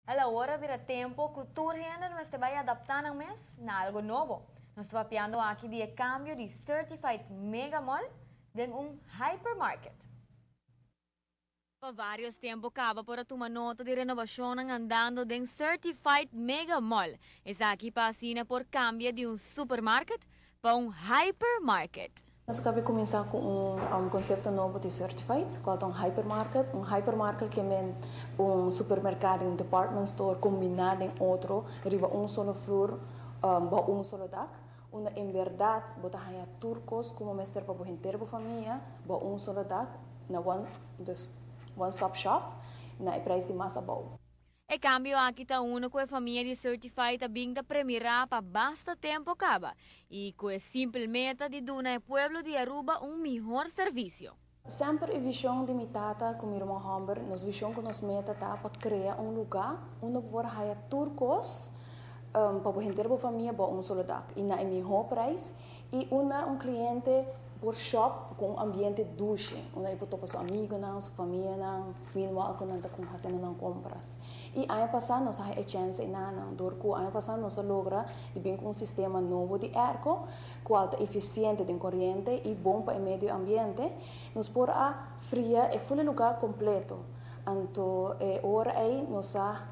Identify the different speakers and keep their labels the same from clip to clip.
Speaker 1: A la hora vira tempo que tu renda nos te vai adaptar ao mês na algo novo. Nós estamos piando aqui de cambio de Certified Mega Mall de hypermarket. Por vários tempos acaba por tomar nota de renovação andando de Certified Mega Mall. Essa aqui passina por cambio de supermarket para hypermarket.
Speaker 2: Nós acabamos de começar com um conceito novo de Certified, qual é um hypermarket. Um hypermarket que é supermercado, department store combinado em outro, riba solo floor, solo dak. Em verdade, botar aí turcos como mestre para a inteira família, solo dak, na one stop shop, na preço de massa bom.
Speaker 1: E cambio aqui está com a família de Certified a binda premirar para basta tempo acaba e com a simples meta de dar ao pueblo de Aruba melhor serviço.
Speaker 2: Sempre a visão de mitata com irmão Humber, nos visão que nos meta tá para criar lugar onde por haya turcos para a inteira família para solo dak e na melhor preço e cliente por shop com ambiente duche, onde ele pode passar amigo não, sua família não, meanwhile quando está com fazendo não compras. E ano passado nós a chance não, dorco ano passado nós logra de bem com um sistema novo de airco, qual é eficiente de corrente e bom para o meio ambiente, nos por a fria e full lugar completo. Então, ora aí nós a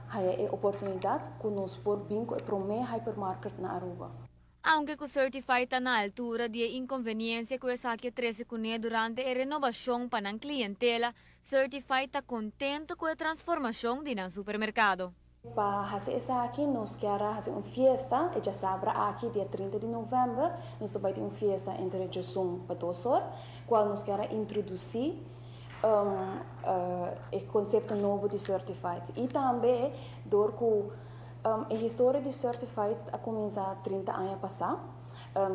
Speaker 2: oportunidade que nos por bem com o primeiro hypermarket na Aruba.
Speaker 1: Aunque o Certified está na altura de inconveniência que essa que 13 cune durante a renovação para a clientela, Certified está contento com a transformação de supermercado.
Speaker 2: Para fazer isso aqui, nós queremos fazer uma festa, e já sabe aqui, dia 30 de novembro, nós vamos ter uma festa entre Jesum e Patosor, qual nós queremos introduzir o conceito novo de Certified. E também, a história de Certified a começar 30 anos passar.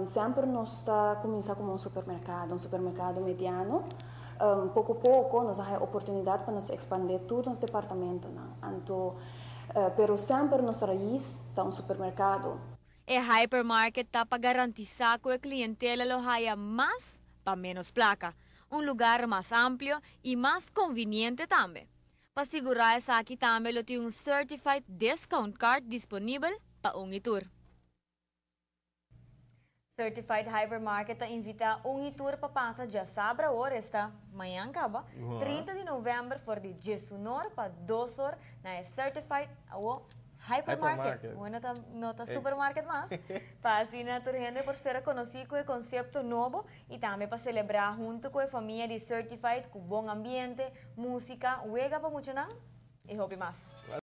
Speaker 2: Sempre nós começamos como um supermercado mediano. Pouco a pouco nós temos a oportunidade para nos expandir todo nosso departamento. Então, pero sempre nossa raiz está um supermercado.
Speaker 1: E hypermarket está para garantizar que a clientela lo haya mais para menos placa. Lugar mais amplo e mais conveniente também. Para segurar essa aqui também lo tem Certified Discount Card disponível para itur. Certified Hypermarket invita itur para passar já sabe hora esta manhã acaba 30 de novembro for de 19 para 2 horas na Certified Hypermarket. Bueno, no está supermarket más. Para así na gente por ser conocido con el concepto nuevo y también para celebrar junto con la familia de Certified con buen ambiente, música, juega para mucho nada y hobby más.